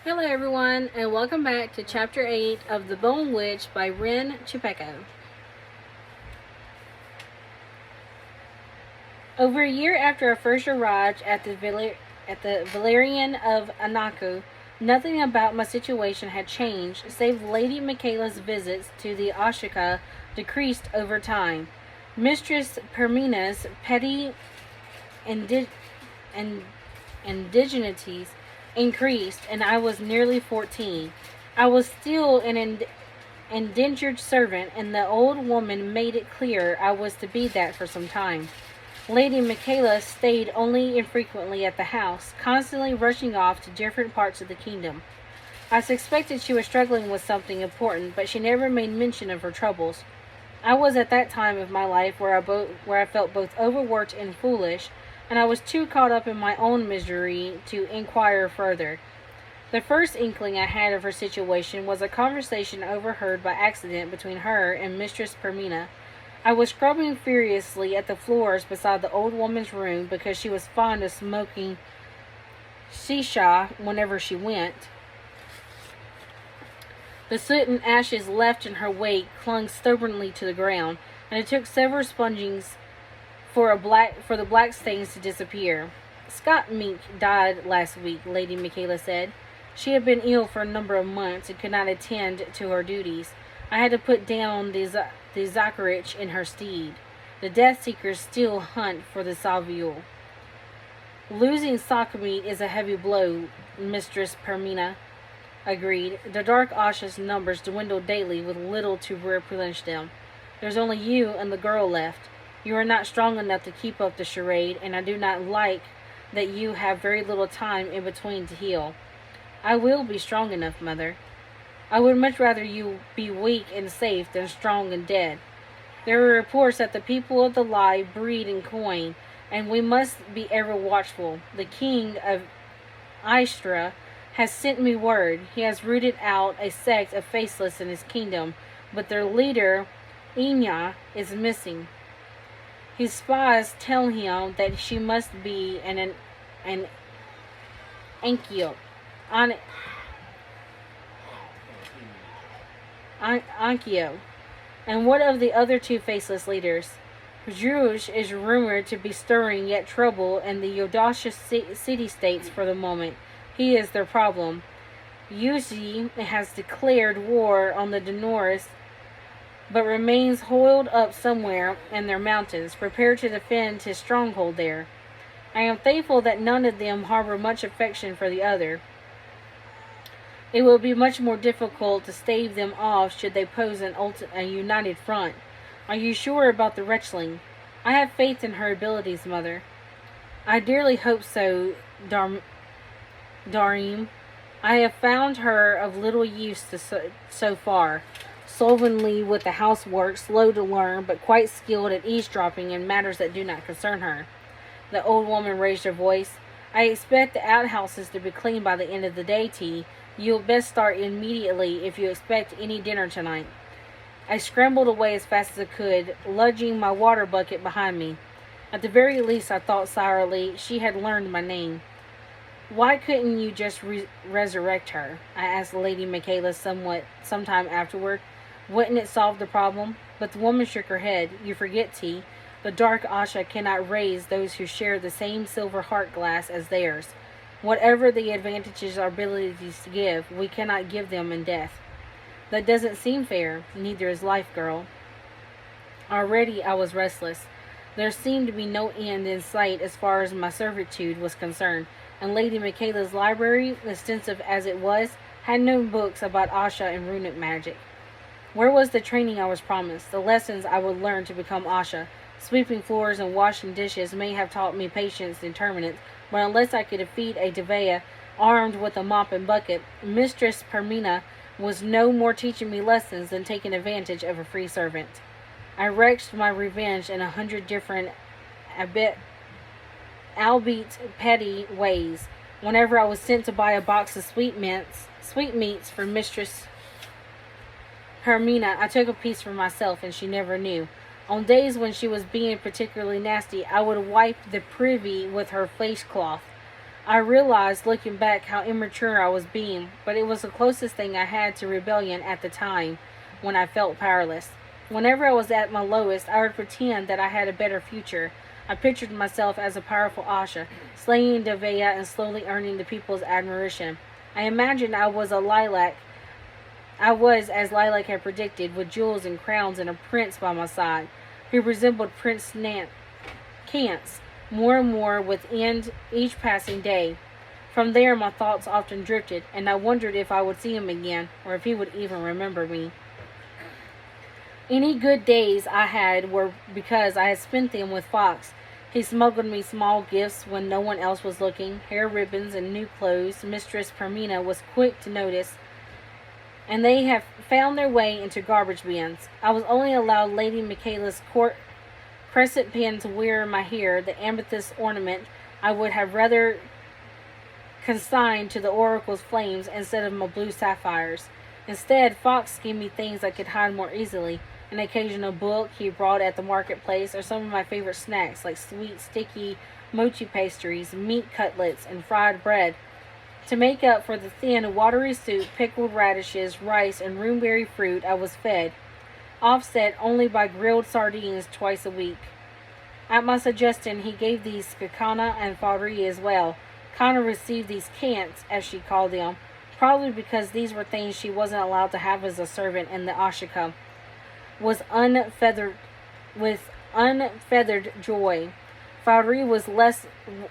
Hello everyone, and welcome back to Chapter 8 of The Bone Witch by Rin Chupeco. Over a year after our first arrived at the Valerian of Anako, nothing about my situation had changed, save Lady Michaela's visits to the Ashika decreased over time. Mistress Permina's petty indi- and indignities increased, and I was nearly 14. I was still an indentured servant, and the old woman made it clear I was to be that for some time. Lady Michaela stayed only infrequently at the house, constantly rushing off to different parts of the kingdom. I suspected she was struggling with something important, but she never made mention of her troubles. I was at that time of my life where I felt both overworked and foolish, and I was too caught up in my own misery to inquire further. The first inkling I had of her situation was a conversation overheard by accident between her and Mistress Permina. I was scrubbing furiously at the floors beside the old woman's room because she was fond of smoking shisha whenever she went. The soot and ashes left in her wake clung stubbornly to the ground, and it took several spongings for the black stains to disappear. Scott Mink died last week, Lady Michaela said. She had been ill for a number of months and could not attend to her duties. I had to put down the Zakarich in her stead. The Death Seekers still hunt for the Salviul. Losing Sakmeet is a heavy blow, Mistress Permina agreed. The Dark Asha's numbers dwindle daily with little to replenish them. There's only you and the girl left. You are not strong enough to keep up the charade, and I do not like that you have very little time in between to heal. I will be strong enough, Mother. I would much rather you be weak and safe than strong and dead. There are reports that the people of the lie breed and coin, and we must be ever watchful. The king of Istra has sent me word. He has rooted out a sect of faceless in his kingdom, but their leader, Inya, is missing. His spies tell him that she must be an Ankyo. Ankyo. And what of the other two faceless leaders? Druj is rumored to be stirring yet trouble in the Yodasha city-states for the moment. He is their problem. Yuzi has declared war on the Denoris, but remains holed up somewhere in their mountains, prepared to defend his stronghold there. I am thankful that none of them harbor much affection for the other. It will be much more difficult to stave them off should they pose a united front. Are you sure about the wretchling? I have faith in her abilities, Mother. I dearly hope so, Darim. I have found her of little use so far. Slovenly with the housework, slow to learn, but quite skilled at eavesdropping in matters that do not concern her. The old woman raised her voice. I expect the outhouses to be clean by the end of the day, T. You'll best start immediately if you expect any dinner tonight. I scrambled away as fast as I could, lugging my water bucket behind me. At the very least, I thought sourly, she had learned my name. Why couldn't you just resurrect her? I asked Lady Michaela sometime afterward. Wouldn't it solve the problem? But the woman shook her head. You forget, T. The Dark Asha cannot raise those who share the same silver heart glass as theirs. Whatever the advantages our abilities give, we cannot give them in death. That doesn't seem fair. Neither is life, girl. Already I was restless. There seemed to be no end in sight as far as my servitude was concerned, and Lady Michaela's library, extensive as it was, had no books about Asha and runic magic. Where was the training I was promised, the lessons I would learn to become Asha? Sweeping floors and washing dishes may have taught me patience and determination, but unless I could defeat a Devea armed with a mop and bucket, Mistress Permina was no more teaching me lessons than taking advantage of a free servant. I wreaked my revenge in 100 different, albeit petty, ways. Whenever I was sent to buy a box of sweetmeats for Mistress Hermina, I took a piece for myself, and she never knew. On days when she was being particularly nasty, I would wipe the privy with her face cloth. I realized, looking back, how immature I was being, but it was the closest thing I had to rebellion at the time, when I felt powerless. Whenever I was at my lowest, I would pretend that I had a better future. I pictured myself as a powerful Asha, slaying Devea and slowly earning the people's admiration. I imagined I was, as Lilac had predicted, with jewels and crowns and a prince by my side, who resembled Prince Cance more and more with each passing day. From there, my thoughts often drifted, and I wondered if I would see him again, or if he would even remember me. Any good days I had were because I had spent them with Fox. He smuggled me small gifts when no one else was looking, hair ribbons and new clothes. Mistress Permina was quick to notice, and they have found their way into garbage bins. I was only allowed Lady Michaela's crescent pin to wear in my hair, the amethyst ornament I would have rather consigned to the oracle's flames instead of my blue sapphires. Instead, Fox gave me things I could hide more easily, an occasional book he brought at the marketplace, or some of my favorite snacks like sweet, sticky mochi pastries, meat cutlets, and fried bread. To make up for the thin, watery soup, pickled radishes, rice, and roomberry fruit I was fed, offset only by grilled sardines twice a week. At my suggestion, he gave these to Kana and Fauri as well. Kana received these cants, as she called them, probably because these were things she wasn't allowed to have as a servant in the Ashika, with unfeathered joy. Fauri was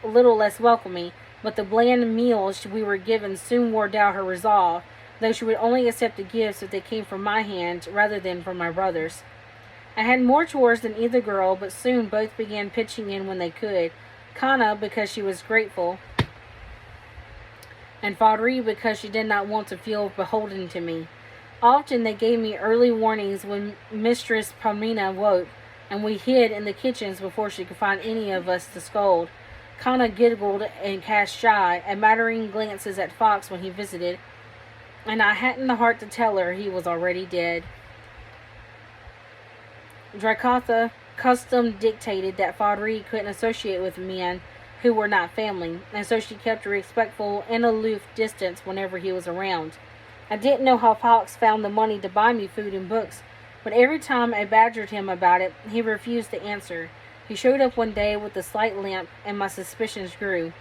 little less welcoming, but the bland meals we were given soon wore down her resolve, though she would only accept the gifts if they came from my hand rather than from my brother's. I had more chores than either girl, but soon both began pitching in when they could. Kana because she was grateful, and Fauri because she did not want to feel beholden to me. Often they gave me early warnings when Mistress Palmina woke, and we hid in the kitchens before she could find any of us to scold. Kana giggled and cast shy, admiring glances at Fox when he visited, and I hadn't the heart to tell her he was already dead. Drakatha custom dictated that Fauri couldn't associate with men who were not family, and so she kept a respectful and aloof distance whenever he was around. I didn't know how Fox found the money to buy me food and books, but every time I badgered him about it, he refused to answer. He showed up one day with a slight limp, and my suspicions grew.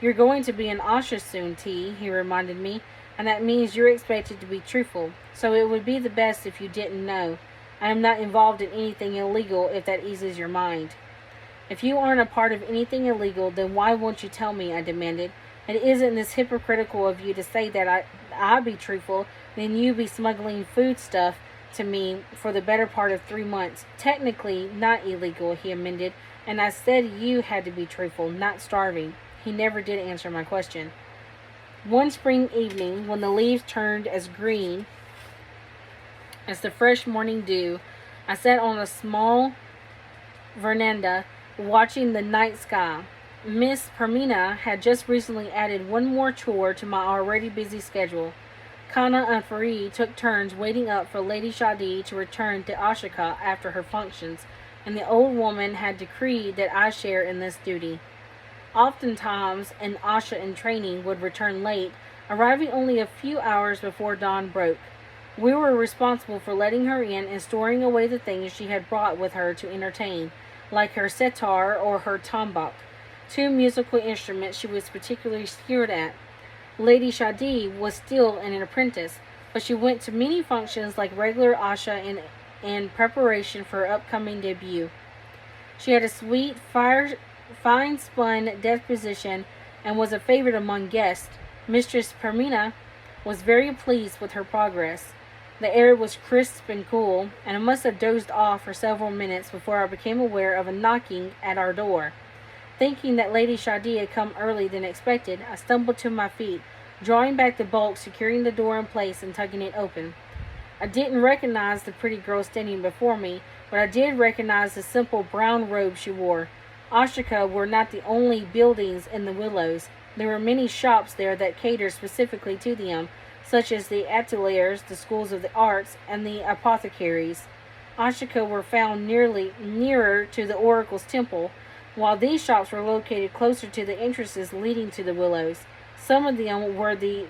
"You're going to be an Asha soon, T," he reminded me, "and that means you're expected to be truthful, so it would be the best if you didn't know. I am not involved in anything illegal if that eases your mind." "If you aren't a part of anything illegal, then why won't you tell me?" I demanded. "It isn't this hypocritical of you to say that I be truthful, then you be smuggling food stuff to me for the better part of 3 months. Technically not illegal," he amended, "and I said you had to be truthful, not starving." He never did answer my question. One spring evening, when the leaves turned as green as the fresh morning dew, I sat on a small veranda watching the night sky. Miss Permina had just recently added one more chore to my already busy schedule. Kana and Farid took turns waiting up for Lady Shadi to return to Ashika after her functions, and the old woman had decreed that I share in this duty. Oftentimes, an Asha in training would return late, arriving only a few hours before dawn broke. We were responsible for letting her in and storing away the things she had brought with her to entertain, like her setar or her tambak, 2 musical instruments she was particularly skilled at. Lady Shadi was still an apprentice, but she went to many functions like regular Asha in preparation for her upcoming debut. She had a sweet, fine-spun disposition and was a favorite among guests. Mistress Permina was very pleased with her progress. The air was crisp and cool, and I must have dozed off for several minutes before I became aware of a knocking at our door. Thinking that Lady Shadi had come earlier than expected, I stumbled to my feet, drawing back the bolt, securing the door in place, and tugging it open. I didn't recognize the pretty girl standing before me, but I did recognize the simple brown robe she wore. Ashika were not the only buildings in the Willows. There were many shops there that catered specifically to them, such as the ateliers, the schools of the arts, and the apothecaries. Ashika were found nearer to the oracle's temple, while these shops were located closer to the entrances leading to the willows. Some of them were the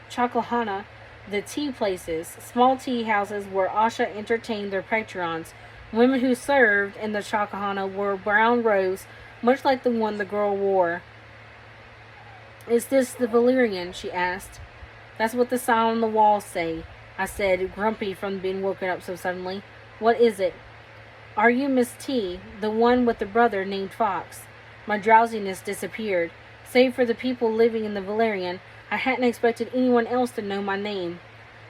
chakalhana, the tea places, small tea houses where Asha entertained their patrons. Women who served in the chakalhana wore brown robes, much like the one the girl wore. "Is this the Valerian?" she asked. "That's what the sign on the wall say," I said, grumpy from being woken up so suddenly. "What is it?" "Are you Miss T, the one with the brother named Fox?" My drowsiness disappeared. Save for the people living in the Valerian, I hadn't expected anyone else to know my name.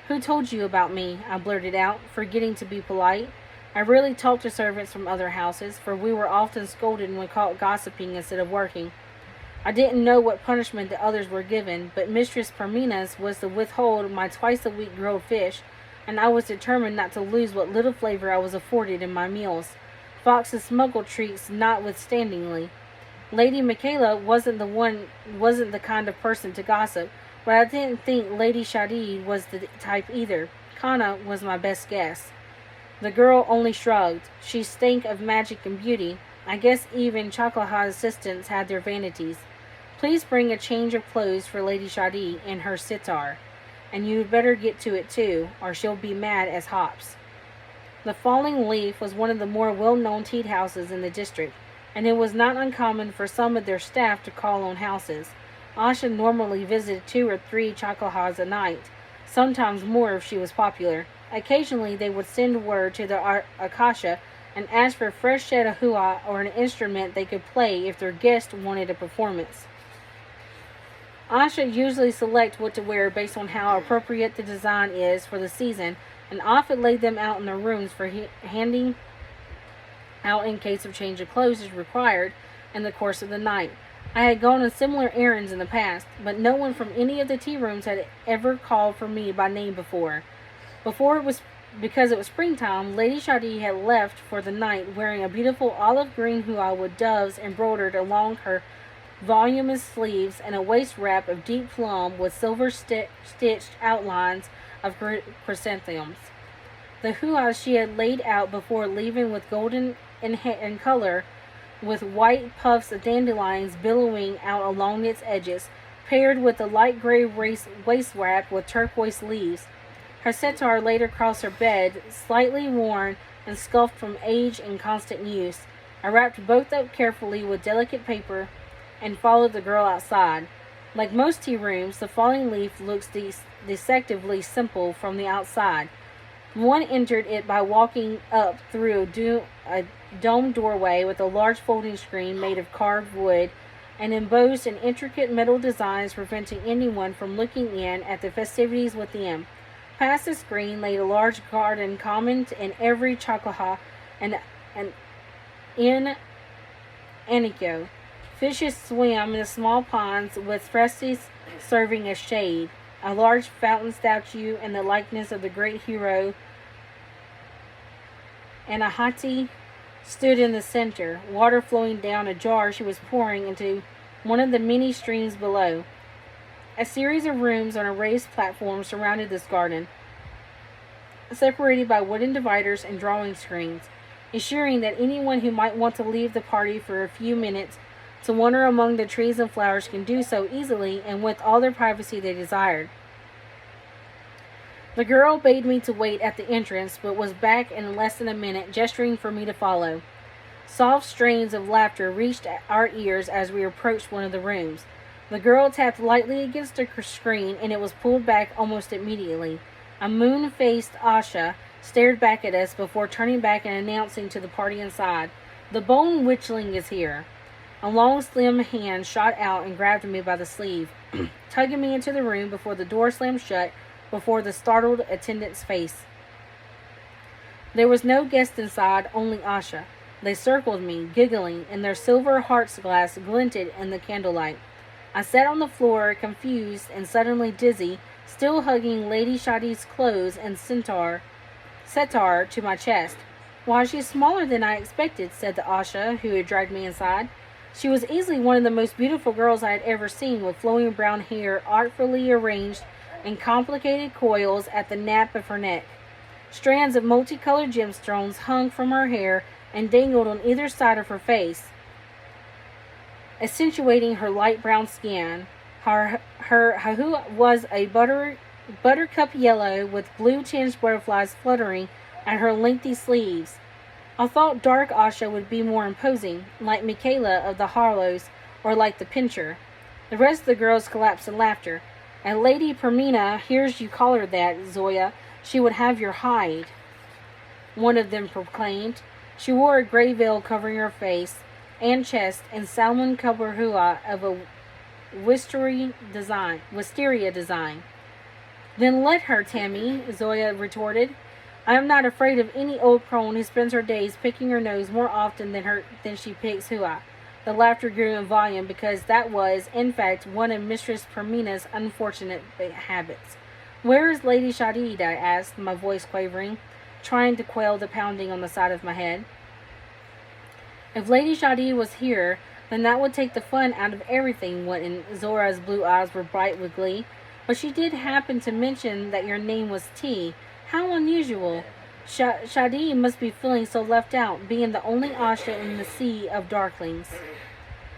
"Who told you about me?" I blurted out, forgetting to be polite. I rarely talked to servants from other houses, for we were often scolded when caught gossiping instead of working. I didn't know what punishment the others were given, but Mistress Parmena's was to withhold my twice-a-week grilled fish, and I was determined not to lose what little flavor I was afforded in my meals, Fox's smuggled treats notwithstandingly. Lady Michaela wasn't the kind of person to gossip, but I didn't think Lady Shadi was the type either. Kana was my best guess. The girl only shrugged. She stank of magic and beauty. I guess even Chakalha's assistants had their vanities. "Please bring a change of clothes for Lady Shadi and her sitar. And you'd better get to it too, or she'll be mad as hops." The Falling Leaf was one of the more well-known tea houses in the district, and it was not uncommon for some of their staff to call on houses. Asha normally visited 2 or 3 Chakalhas a night, sometimes more if she was popular. Occasionally they would send word to the Akasha and ask for a fresh set of hua or an instrument they could play if their guest wanted a performance. Asha usually select what to wear based on how appropriate the design is for the season, and often laid them out in their rooms for handing out in case of change of clothes is required in the course of the night. I had gone on similar errands in the past, but no one from any of the tea rooms had ever called for me by name before. Because it was springtime, Lady Shadi had left for the night wearing a beautiful olive green hua with doves embroidered along her voluminous sleeves and a waist wrap of deep plum with silver stitched outlines of chrysanthemums. The hua she had laid out before leaving with golden in color, with white puffs of dandelions billowing out along its edges, paired with a light gray waist wrap with turquoise leaves. Her sitar laid across her bed, slightly worn and scuffed from age and constant use. I wrapped both up carefully with delicate paper and followed the girl outside. Like most tea rooms, the Falling Leaf looks deceptively simple from the outside. One entered it by walking up through a domed doorway with a large folding screen made of carved wood and embossed in intricate metal designs preventing anyone from looking in at the festivities within. Past the screen lay a large garden common in every chakalha and in Aniko. Fishes swam in the small ponds with fresties serving as shade. A large fountain statue in the likeness of the great hero Anahati stood in the center, water flowing down a jar she was pouring into one of the many streams below. A series of rooms on a raised platform surrounded this garden, separated by wooden dividers and drawing screens, ensuring that anyone who might want to leave the party for a few minutes to wander among the trees and flowers can do so easily and with all the privacy they desired. The girl bade me to wait at the entrance, but was back in less than a minute, gesturing for me to follow. Soft strains of laughter reached our ears as we approached one of the rooms. The girl tapped lightly against the screen, and it was pulled back almost immediately. A moon-faced Asha stared back at us before turning back and announcing to the party inside, "The Bone Witchling is here." A long, slim hand shot out and grabbed me by the sleeve, tugging me into the room before the door slammed shut before the startled attendant's face. There was no guest inside, only Asha. They circled me, giggling, and their silver heart's glass glinted in the candlelight. I sat on the floor, confused and suddenly dizzy, still hugging Lady Shadi's clothes and setar to my chest. "Why, she's smaller than I expected," said the Asha who had dragged me inside. She was easily one of the most beautiful girls I had ever seen, with flowing brown hair artfully arranged in complicated coils at the nape of her neck. Strands of multicolored gemstones hung from her hair and dangled on either side of her face. accentuating her light brown skin. Her hahua was a buttercup yellow with blue tinged butterflies fluttering at her lengthy sleeves. I thought dark Asha would be more imposing, like Michaela of the Harlows or like the Pincher. The rest of the girls collapsed in laughter. And Lady Permina hears you call her that, Zoya. She would have your hide, one of them proclaimed. She wore a gray veil covering her face and chest and salmon covered hua of a wisteria design. Then let her, Tammy, Zoya retorted. I am not afraid of any old crone who spends her days picking her nose more often than she picks hua. The laughter grew in volume because that was, in fact, one of Mistress Permina's unfortunate habits. Where is Lady Shadid? I asked, my voice quavering, trying to quell the pounding on the side of my head. If Lady Shadid was here, then that would take the fun out of everything, and Zora's blue eyes were bright with glee. But she did happen to mention that your name was T. How unusual. Shadi must be feeling so left out, being the only Asha in the sea of darklings.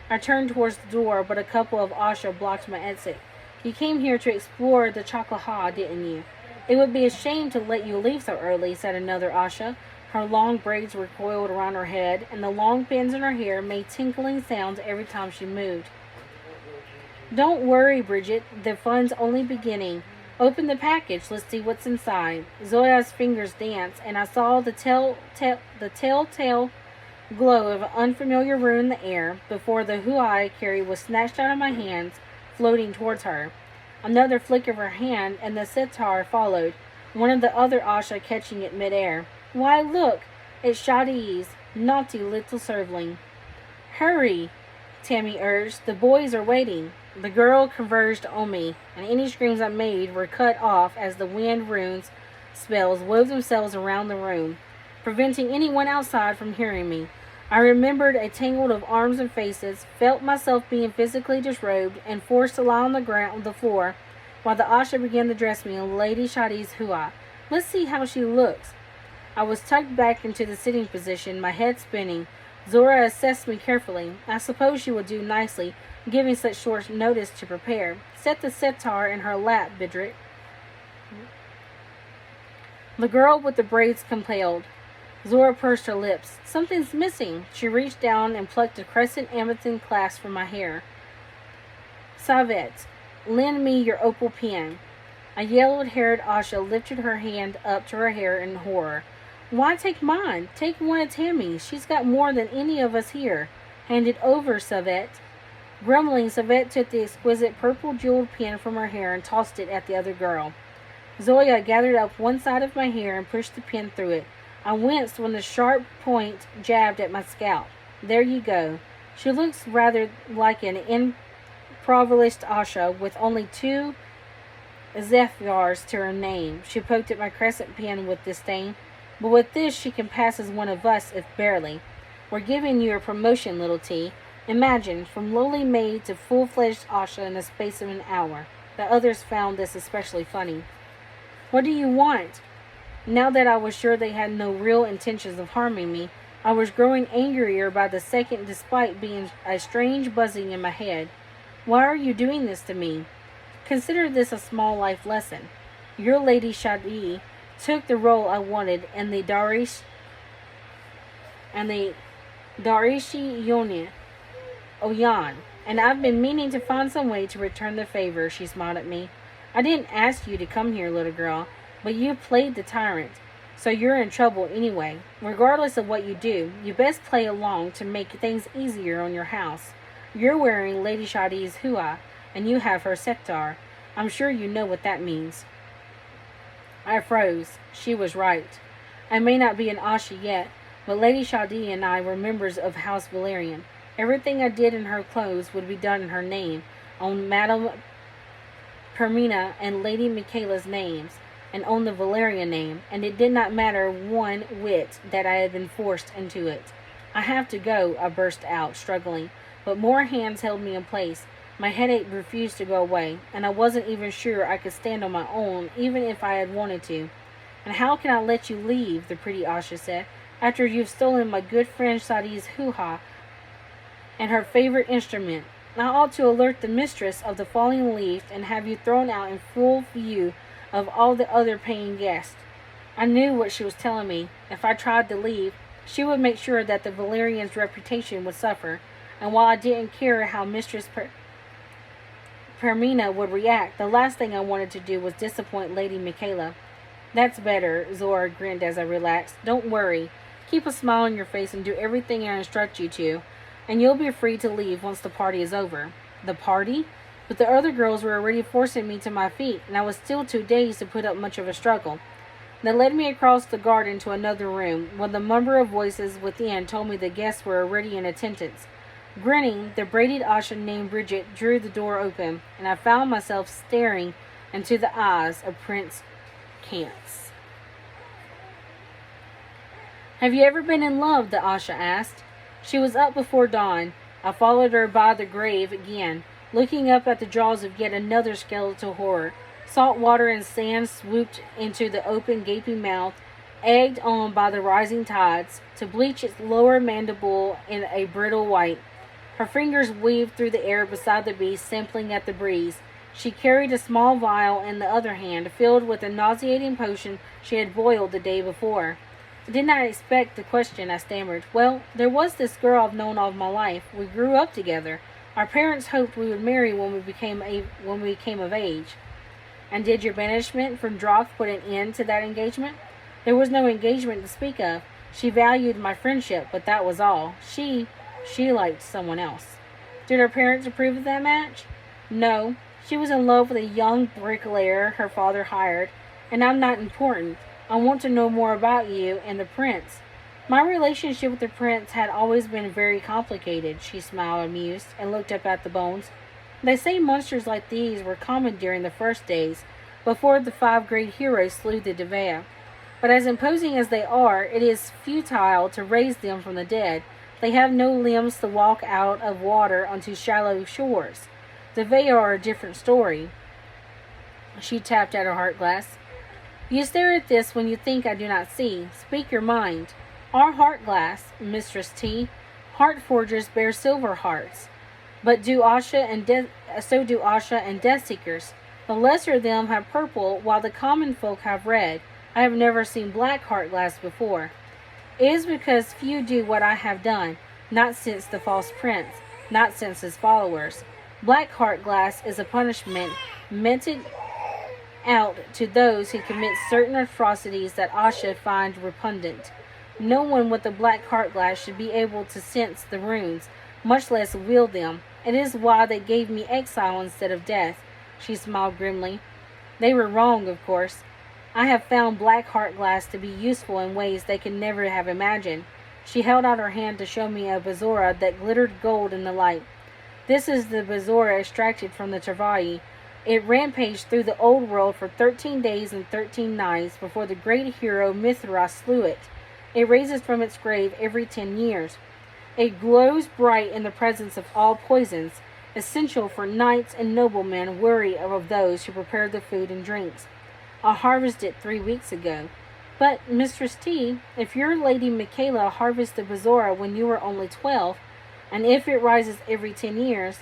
I turned towards the door, but a couple of Asha blocked my exit. You came here to explore the Chakaha, didn't you? It would be a shame to let you leave so early, said another Asha. Her long braids were coiled around her head, and the long pins in her hair made tinkling sounds every time she moved. Don't worry, Bridget. The fun's only beginning. Open the package. Let's see what's inside. Zoya's fingers danced, and I saw the telltale glow of an unfamiliar rune in the air before the hua I carried was snatched out of my hands, floating towards her. Another flick of her hand, and the sitar followed, one of the other Asha catching it midair. Why, look! It's Shadi's naughty little serving. Hurry, Tammy urged. The boys are waiting. The girl converged on me, and any screams I made were cut off as the wind runes spells wove themselves around the room, preventing anyone outside from hearing me. I remembered a tangle of arms and faces, felt myself being physically disrobed and forced to lie on the floor, while the Asha began to dress me in Lady Shadi's hua. Let's see how she looks. I was tucked back into the sitting position, my head spinning. Zora assessed me carefully. I suppose she would do nicely, giving such short notice to prepare. Set the sitar in her lap, Bidrit. The girl with the braids complained. Zora pursed her lips. Something's missing. She reached down and plucked a crescent amethyst clasp from my hair. Savette, lend me your opal pen. A yellow-haired Asha lifted her hand up to her hair in horror. Why take mine? Take one of Tammy's. She's got more than any of us here. Hand it over, Savette. Grumbling, Savette took the exquisite purple jeweled pen from her hair and tossed it at the other girl. Zoya gathered up one side of my hair and pushed the pen through it. I winced when the sharp point jabbed at my scalp. There you go. She looks rather like an impoverished Asha with only 2 zephyrs to her name. She poked at my crescent pen with disdain. But with this, she can pass as one of us, if barely. We're giving you a promotion, little T. Imagine, from lowly maid to full-fledged Asha in the space of an hour. The others found this especially funny. What do you want? Now that I was sure they had no real intentions of harming me, I was growing angrier by the second despite being a strange buzzing in my head. Why are you doing this to me? Consider this a small life lesson. Your Lady Shadi took the role I wanted in the Darishi Oyan, and I've been meaning to find some way to return the favor. She smiled at me. I didn't ask you to come here, little girl, but you played the tyrant, so you're in trouble anyway. Regardless of what you do, you best play along to make things easier on your house. You're wearing Lady Shadi's hua, and you have her sitar. I'm sure you know what that means. I froze. She was right. I may not be an Asha yet, but Lady Shadi and I were members of House Valerian. Everything I did in her clothes would be done in her name, on Madame Permina and Lady Michaela's names, and on the Valerian name, and it did not matter one whit that I had been forced into it. I have to go, I burst out, struggling, but more hands held me in place. My headache refused to go away, and I wasn't even sure I could stand on my own, even if I had wanted to. And how can I let you leave, the pretty Asha said, after you've stolen my good friend Sadi's hoo-ha and her favorite instrument. I ought to alert the mistress of the falling leaf and have you thrown out in full view of all the other paying guests. I knew what she was telling me. If I tried to leave, she would make sure that the Valerian's reputation would suffer, and while I didn't care how Mistress Permina would react, the last thing I wanted to do was disappoint Lady Michaela. That's better, Zora grinned as I relaxed. Don't worry. Keep a smile on your face and do everything I instruct you to, and you'll be free to leave once the party is over. The party? But the other girls were already forcing me to my feet, and I was still too dazed to put up much of a struggle. They led me across the garden to another room, when the murmur of voices within told me the guests were already in attendance. Grinning, the braided usher named Bridget drew the door open, and I found myself staring into the eyes of Prince Cance. Have you ever been in love? The usher asked. She was up before dawn. I followed her by the grave again, looking up at the jaws of yet another skeletal horror. Salt water and sand swooped into the open, gaping mouth, egged on by the rising tides, to bleach its lower mandible in a brittle white. Her fingers weaved through the air beside the beast, sampling at the breeze. She carried a small vial in the other hand, filled with a nauseating potion she had boiled the day before. I did not expect the question, I stammered. Well, there was this girl I've known all my life. We grew up together. Our parents hoped we would marry when we came of age. And did your banishment from Droth put an end to that engagement? There was no engagement to speak of. She valued my friendship, but that was all. She liked someone else. Did her parents approve of that match? No. She was in love with a young bricklayer her father hired, and I'm not important. I want to know more about you and the prince. My relationship with the prince had always been very complicated, she smiled amused, and looked up at the bones. They say monsters like these were common during the first days, before the 5 great heroes slew the Devea. But as imposing as they are, it is futile to raise them from the dead. They have no limbs to walk out of water onto shallow shores. The Devea are a different story. She tapped at her heart glass. You stare at this when you think I do not see. Speak your mind. Our heart glass, Mistress T. Heart forgers bear silver hearts. But so do Asha and Death Seekers. The lesser of them have purple, while the common folk have red. I have never seen black heart glass before. It is because few do what I have done, not since the false prince, not since his followers. Black heart glass is a punishment meted out to those who commit certain atrocities that Asha find repugnant. No one with a black heart glass should be able to sense the runes, much less wield them. It is why they gave me exile instead of death. She smiled grimly. They were wrong, of course. I have found black heart glass to be useful in ways they could never have imagined. She held out her hand to show me a bezoar that glittered gold in the light. This is the bezoar extracted from the Travai. It rampaged through the old world for 13 days and 13 nights before the great hero Mithras slew it. It raises from its grave every 10 years. It glows bright in the presence of all poisons, essential for knights and noblemen wary of those who prepare the food and drinks. I harvested it 3 weeks ago. But, Mistress T, if your Lady Michaela harvested the bezoar when you were only 12, and if it rises every 10 years,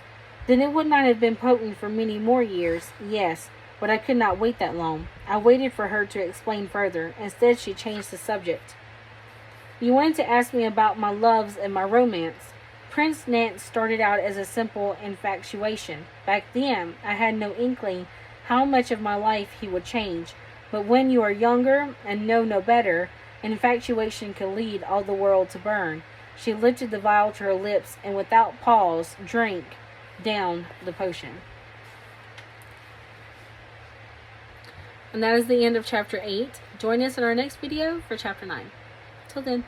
then it would not have been potent for many more years. Yes, but I could not wait that long. I waited for her to explain further. Instead, she changed the subject. You wanted to ask me about my loves and my romance. Prince Nance started out as a simple infatuation. Back then, I had no inkling how much of my life he would change. But when you are younger and know no better, infatuation can lead all the world to burn. She lifted the vial to her lips and without pause drank down the potion. And that is the end of chapter 8. Join us in our next video for chapter 9. Till then.